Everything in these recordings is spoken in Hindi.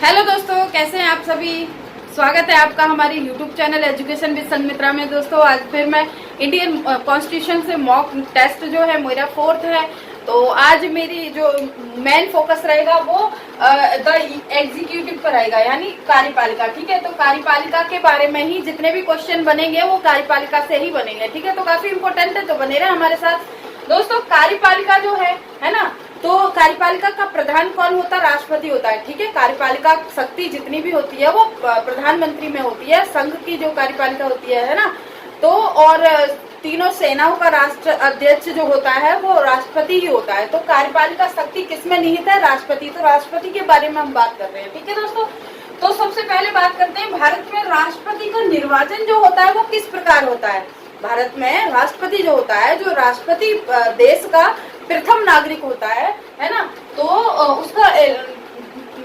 हेलो दोस्तों, कैसे हैं आप सभी। स्वागत है आपका हमारी यूट्यूब चैनल एजुकेशन विद संमित्रा में। दोस्तों आज फिर मैं इंडियन कॉन्स्टिट्यूशन से मॉक टेस्ट जो है मेरा 4th है। तो आज मेरी जो मेन फोकस रहेगा वो द एग्जीक्यूटिव पर रहेगा, यानी कार्यपालिका। ठीक है, तो कार्यपालिका के बारे में ही जितने भी क्वेश्चन बनेंगे वो कार्यपालिका से ही बनेंगे। ठीक है, तो काफी इंपॉर्टेंट है, तो बने रहे हमारे साथ। दोस्तों कार्यपालिका जो है ना, तो कार्यपालिका का प्रधान कौन होता है? राष्ट्रपति होता है। ठीक है, कार्यपालिका शक्ति जितनी भी होती है वो प्रधानमंत्री में होती है। संघ की जो कार्यपालिका होती है ना, तो और तीनों सेनाओं का राष्ट्र अध्यक्ष जो होता है वो राष्ट्रपति ही होता है। तो कार्यपालिका शक्ति किसमें निहित है? राष्ट्रपति। तो राष्ट्रपति के बारे में हम बात कर रहे हैं। ठीक है दोस्तों, तो सबसे पहले बात करते हैं भारत में राष्ट्रपति का निर्वाचन जो होता है वो किस प्रकार होता है। भारत में राष्ट्रपति जो होता है, जो राष्ट्रपति देश का प्रथम नागरिक होता है ना, तो उसका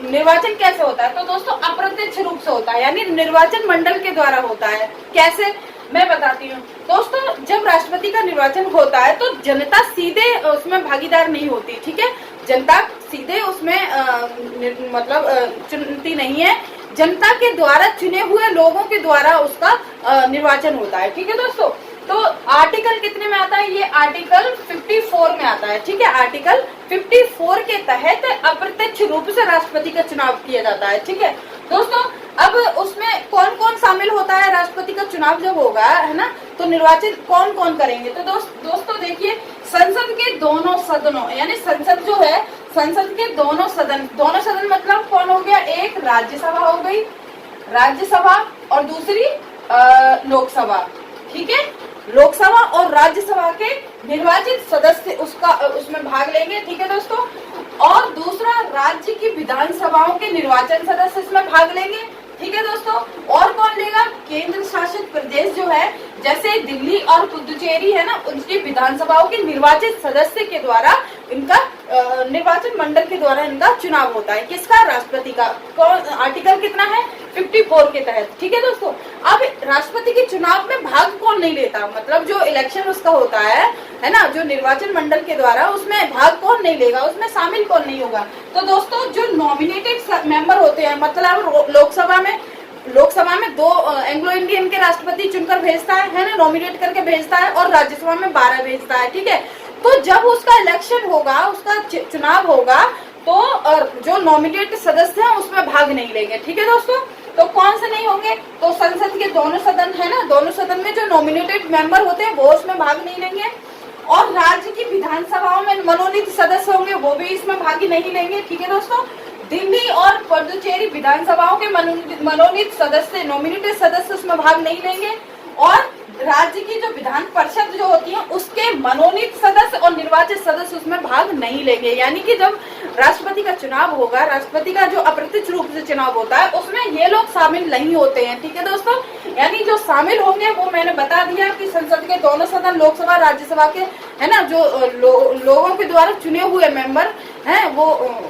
निर्वाचन कैसे होता है? तो दोस्तों अप्रत्यक्ष रूप से होता है, यानी निर्वाचन मंडल के द्वारा होता है। कैसे, मैं बताती हूँ। दोस्तों जब राष्ट्रपति का निर्वाचन होता है तो जनता सीधे उसमें भागीदार नहीं होती। ठीक है, जनता सीधे उसमें चुनती नहीं है, जनता के द्वारा चुने हुए लोगों के द्वारा उसका निर्वाचन होता है। ठीक है दोस्तों, तो आर्टिकल कितने में आता है? ये आर्टिकल 54 में आता है। ठीक है, आर्टिकल 54 के तहत अप्रत्यक्ष रूप से राष्ट्रपति का चुनाव किया जाता है। ठीक है दोस्तों, अब उसमें कौन कौन शामिल होता है? राष्ट्रपति का चुनाव जब होगा है ना, तो निर्वाचित कौन कौन करेंगे? तो दोस्तों देखिए, संसद के दोनों सदनों, यानी संसद जो है, संसद के दोनों सदन मतलब कौन हो गया? एक राज्यसभा हो गई, राज्यसभा, और दूसरी लोकसभा। ठीक है, लोकसभा और राज्यसभा के निर्वाचित सदस्य उसमें भाग लेंगे। ठीक है दोस्तों, और दूसरा राज्य की विधानसभाओं के निर्वाचन सदस्य इसमें भाग लेंगे। ठीक है दोस्तों, और कौन लेगा? केंद्र शासित प्रदेश जो है, जैसे दिल्ली और पुदुचेरी है ना, उनकी विधानसभाओं के निर्वाचित सदस्य के द्वारा इनका निर्वाचन मंडल के द्वारा इनका चुनाव होता है। किसका? राष्ट्रपति का। कौन? आर्टिकल कितना है? 54 के तहत। ठीक है दोस्तों, अब राष्ट्रपति के चुनाव में भाग कौन नहीं लेता? मतलब जो इलेक्शन उसका होता है ना, जो निर्वाचन मंडल के द्वारा, उसमें भाग कौन नहीं लेगा, उसमें शामिल कौन नहीं होगा? तो दोस्तों जो नॉमिनेटेड मेंबर होते हैं, मतलब लोकसभा में 2 एंग्लो इंडियन के राष्ट्रपति चुनकर भेजता है ना, नॉमिनेट करके भेजता है, और राज्यसभा में 12 भेजता है। ठीक है, तो जब उसका इलेक्शन होगा, उसका चुनाव होगा, तो जो नॉमिनेटेड सदस्य हैं उसमें भाग नहीं लेंगे। ठीक है दोस्तों, तो कौन से नहीं होंगे? तो संसद के दोनों सदन है ना, दोनों सदन में जो नॉमिनेटेड मेंबर होते हैं वो उसमें भाग नहीं लेंगे, और राज्य की विधानसभाओं में मनोनीत सदस्य होंगे वो भी इसमें भाग नहीं लेंगे। ठीक है दोस्तों, दिल्ली और पुदुचेरी विधानसभाओं के मनोनीत सदस्य, नॉमिनेटेड सदस्य उसमें भाग नहीं लेंगे, और राज्य की जो विधान परिषद जो होती है उसके मनोनीत सदस्य और निर्वाचित सदस्य उसमें भाग नहीं लेंगे। यानी कि जब राष्ट्रपति का चुनाव होगा, राष्ट्रपति का जो अप्रत्यक्ष रूप से चुनाव होता है, उसमें ये लोग शामिल नहीं होते हैं। ठीक है दोस्तों, यानी जो शामिल होंगे वो मैंने बता दिया कि संसद के दोनों सदन, लोकसभा, राज्यसभा के है ना, जो लोगों के द्वारा चुने हुए मेंबर हैं वो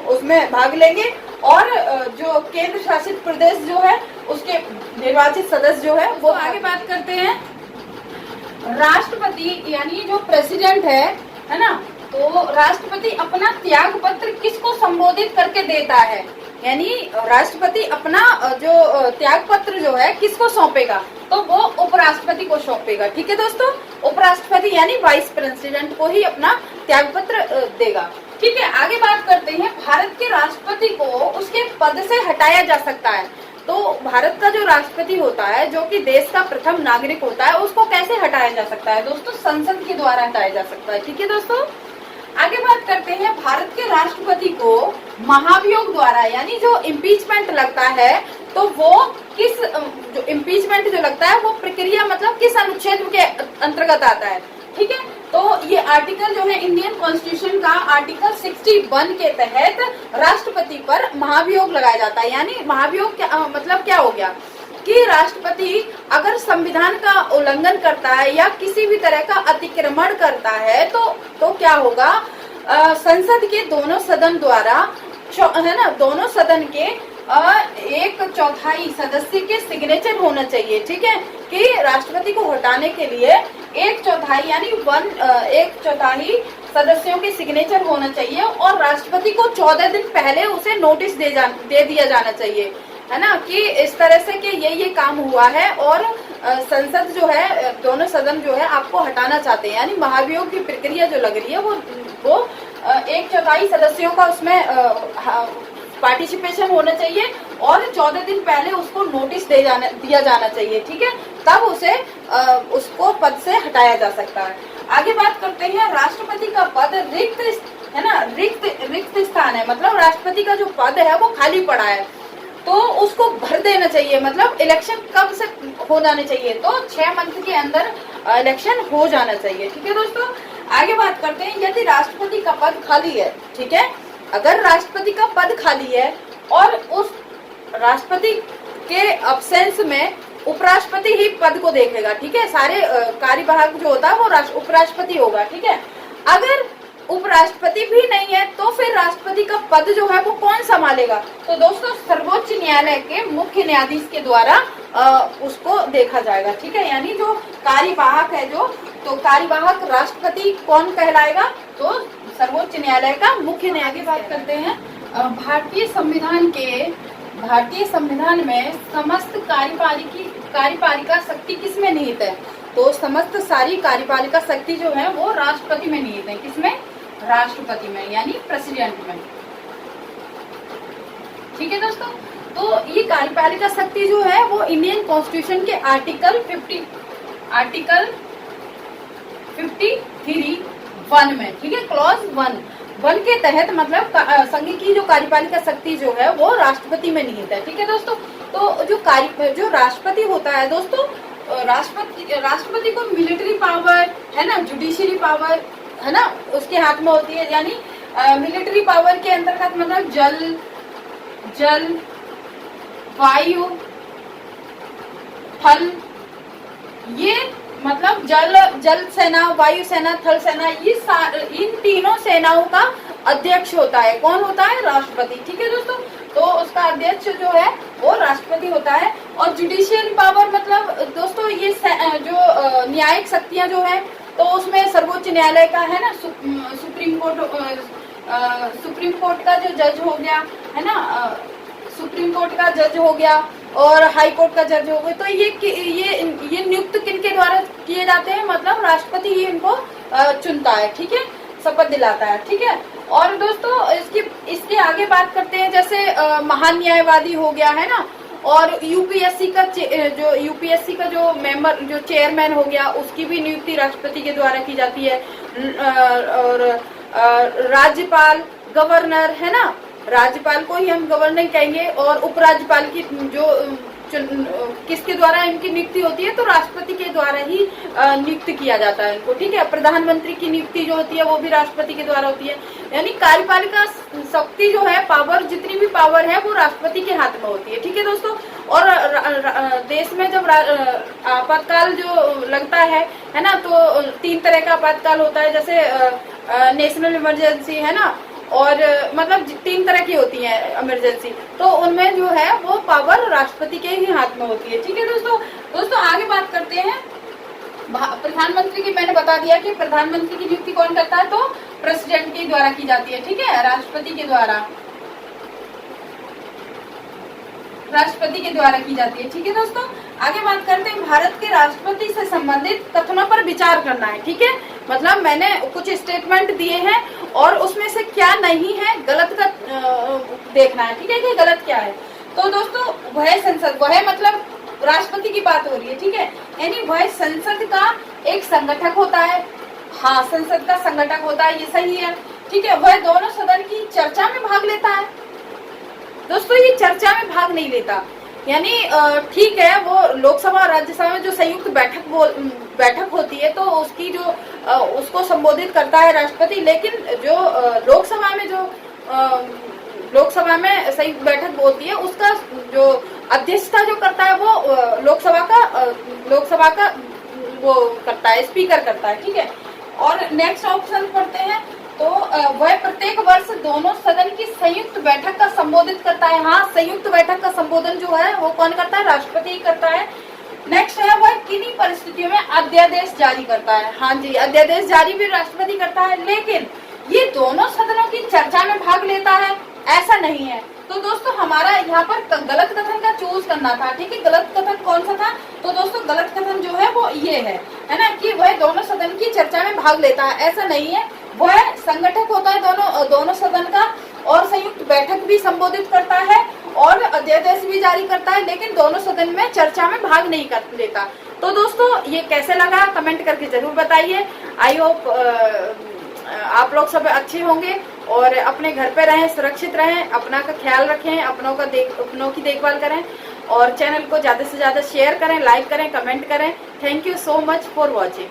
उसमें भाग लेंगे, और जो केंद्र शासित प्रदेश जो है उसके निर्वाचित सदस्य जो है वो। आगे बात करते हैं राष्ट्रपति, यानी जो प्रेसिडेंट है ना, तो राष्ट्रपति अपना त्याग पत्र किसको संबोधित करके देता है? यानी राष्ट्रपति अपना जो त्याग पत्र जो है किसको सौंपेगा? तो वो उपराष्ट्रपति को सौंपेगा। ठीक है दोस्तों, उपराष्ट्रपति यानी वाइस प्रेसिडेंट को ही अपना त्याग पत्र देगा। ठीक है, आगे बात करते हैं भारत के राष्ट्रपति को उसके पद से हटाया जा सकता है। तो भारत का जो राष्ट्रपति होता है, जो कि देश का प्रथम नागरिक होता है, उसको कैसे हटाया जा सकता है? दोस्तों संसद के द्वारा हटाया जा सकता है। ठीक है दोस्तों, आगे बात करते हैं भारत के राष्ट्रपति को महाभियोग द्वारा, यानी जो इम्पीचमेंट लगता है, तो वो किस, जो इम्पीचमेंट जो लगता है वो प्रक्रिया मतलब किस अनुच्छेद के अंतर्गत आता है? ठीक है, तो ये आर्टिकल जो है इंडियन कॉन्स्टिट्यूशन का आर्टिकल 61 के तहत राष्ट्रपति पर महाभियोग लगाया जाता है। यानी महाभियोग मतलब क्या हो गया कि राष्ट्रपति अगर संविधान का उल्लंघन करता है या किसी भी तरह का अतिक्रमण करता है, तो क्या होगा? संसद के दोनों सदन द्वारा है ना, दोनों सदन के 1/4 सदस्य के सिग्नेचर होना चाहिए। ठीक है, कि राष्ट्रपति को हटाने के लिए 1/4 यानी 1/4 सदस्यों के सिग्नेचर होना चाहिए और राष्ट्रपति को 14 दिन पहले उसे नोटिस दे दिया जाना चाहिए, है ना, कि इस तरह से कि ये काम हुआ है और संसद जो है, दोनों सदन जो है आपको हटाना चाहते हैं। यानी महाभियोग की प्रक्रिया जो लग रही है वो 1/4 सदस्यों का उसमें पार्टिसिपेशन होना चाहिए और 14 दिन पहले उसको नोटिस दिया जाना चाहिए, ठीक है, तब उसे उसको पद से हटाया जा सकता है। आगे बात करते हैं, राष्ट्रपति का पद रिक्त है ना, रिक्त स्थान है, मतलब राष्ट्रपति का जो पद है वो खाली पड़ा है तो उसको भर देना चाहिए। मतलब इलेक्शन कब से हो जाने चाहिए, तो 6 मंथ के अंदर इलेक्शन हो जाना चाहिए, ठीक है दोस्तों। आगे बात करते हैं, यदि राष्ट्रपति का पद खाली है, ठीक है, अगर राष्ट्रपति का पद खाली है और उस राष्ट्रपति के अब्सेंस में उपराष्ट्रपति ही पद को देखेगा, ठीक है, सारे कार्यवाहक जो होता है वो उपराष्ट्रपति होगा, ठीक है। अगर उपराष्ट्रपति भी नहीं है तो फिर राष्ट्रपति का पद जो है वो कौन संभालेगा, तो दोस्तों सर्वोच्च न्यायालय के मुख्य न्यायाधीश के द्वारा उसको देखा जाएगा, ठीक है। यानी जो कार्यवाहक है तो कार्यवाहक राष्ट्रपति कौन कहलाएगा, तो सर्वोच्च न्यायालय का मुख्य न्यायाधीश। बात करते हैं, भारतीय संविधान में समस्त कार्यपालिका शक्ति किसमें निहित है, तो समस्त सारी कार्यपालिका शक्ति जो है वो राष्ट्रपति में निहित है। किसमें, राष्ट्रपति में, यानी प्रेसिडेंट में, ठीक है दोस्तों। तो ये कार्यपालिका शक्ति जो है वो इंडियन कॉन्स्टिट्यूशन के आर्टिकल 53(1) में, ठीक है, क्लॉज 1 के तहत, मतलब संघ की जो कार्यपालिका शक्ति जो है वो राष्ट्रपति में निहित है, ठीक है दोस्तों। तो जो राष्ट्रपति होता है दोस्तों, राष्ट्रपति को मिलिट्री पावर है ना, जुडिशरी पावर है ना उसके हाथ में होती है। यानी मिलिट्री पावर के अंतर्गत मतलब जल वायु थल, ये मतलब जल सेना, वायु सेना, थल सेना, ये इन तीनों सेनाओं का अध्यक्ष होता है। कौन होता है, राष्ट्रपति, ठीक है दोस्तों। तो उसका अध्यक्ष जो है वो राष्ट्रपति होता है। और जुडिशियल पावर मतलब दोस्तों ये जो न्यायिक शक्तियां जो है तो उसमें सर्वोच्च न्यायालय का है ना, सुप्रीम कोर्ट का जो जज हो गया है ना, सुप्रीम कोर्ट का जज हो गया और हाई कोर्ट का जज हो गया। तो ये नियुक्त किनके द्वारा किए जाते हैं, मतलब राष्ट्रपति ही इनको चुनता है, ठीक है, शपथ दिलाता है, ठीक है। और दोस्तों इसके आगे बात करते हैं, जैसे महान न्यायवादी हो गया है ना, और यूपीएससी का जो मेंबर, जो चेयरमैन हो गया, उसकी भी नियुक्ति राष्ट्रपति के द्वारा की जाती है। और राज्यपाल, गवर्नर है ना, राज्यपाल को ही हम गवर्नर कहेंगे। और उपराज्यपाल की जो किसके द्वारा इनकी नियुक्ति होती है, तो राष्ट्रपति के द्वारा ही नियुक्त किया जाता है इनको, ठीक है। प्रधानमंत्री की नियुक्ति जो होती है वो भी राष्ट्रपति के द्वारा होती है। यानी कार्यपालिका शक्ति जो है, पावर, जितनी भी पावर है वो राष्ट्रपति के हाथ में होती है, ठीक है दोस्तों। और देश में जब आपातकाल जो लगता है ना, तो 3 तरह का आपातकाल होता है, जैसे नेशनल इमरजेंसी है ना, और मतलब 3 तरह की होती है इमरजेंसी, तो उनमें जो है वो पावर राष्ट्रपति के ही हाथ में होती है, ठीक है दोस्तों। आगे बात करते हैं, प्रधानमंत्री की मैंने बता दिया कि प्रधानमंत्री की नियुक्ति कौन करता है, तो प्रेसिडेंट के द्वारा की जाती है, ठीक है, राष्ट्रपति के द्वारा की जाती है, ठीक है दोस्तों। आगे बात करते हैं, भारत के राष्ट्रपति से संबंधित कथनों पर विचार करना है, ठीक है। मतलब मैंने कुछ स्टेटमेंट दिए हैं और उसमें से क्या नहीं है, गलत का देखना है, ठीक है, कि गलत क्या है। तो दोस्तों वह मतलब राष्ट्रपति की बात हो रही है, ठीक है, यानी वह संसद का एक संगठक होता है। हाँ, संसद का संगठक होता है, ये सही है, ठीक है। वह दोनों सदन की चर्चा में भाग लेता है। दोस्तों ये चर्चा में भाग नहीं लेता, यानी ठीक है, वो लोकसभा और राज्यसभा में जो संयुक्त बैठक होती है तो उसकी जो उसको संबोधित करता है राष्ट्रपति, लेकिन जो लोकसभा में संयुक्त बैठक होती है उसका जो अध्यक्षता जो करता है वो लोकसभा का वो करता है, स्पीकर करता है, ठीक है। और नेक्स्ट ऑप्शन पढ़ते हैं, तो वह प्रत्येक वर्ष दोनों सदन की संयुक्त बैठक का संबोधित करता है। हाँ, संयुक्त बैठक का संबोधन जो है वो कौन करता है, राष्ट्रपति ही करता है। नेक्स्ट है वह किन्हीं परिस्थितियों में अध्यादेश जारी करता है। हाँ जी, अध्यादेश जारी भी राष्ट्रपति करता है, लेकिन ये दोनों सदनों की चर्चा में भाग लेता है ऐसा नहीं है। तो दोस्तों हमारा यहाँ पर गलत कथन का चूज करना था, ठीक है। गलत कथन कौन सा था? तो दोस्तों गलत कथन जो है वो ये है ना, कि वह दोनों सदन की चर्चा में भाग लेता है, ऐसा नहीं है। वह संगठक होता है दोनों सदन का, और संयुक्त बैठक भी संबोधित करता है और अध्यादेश भी जारी करता है, लेकिन दोनों सदन में चर्चा में भाग नहीं कर लेता। तो दोस्तों ये कैसे लगा कमेंट करके जरूर बताइए। आई होप आप लोग सब अच्छे होंगे और अपने घर पे रहें, सुरक्षित रहें, अपना का ख्याल रखें, अपनों की देखभाल करें और चैनल को ज्यादा से ज्यादा शेयर करें, लाइक करें, कमेंट करें। Thank you so much for watching.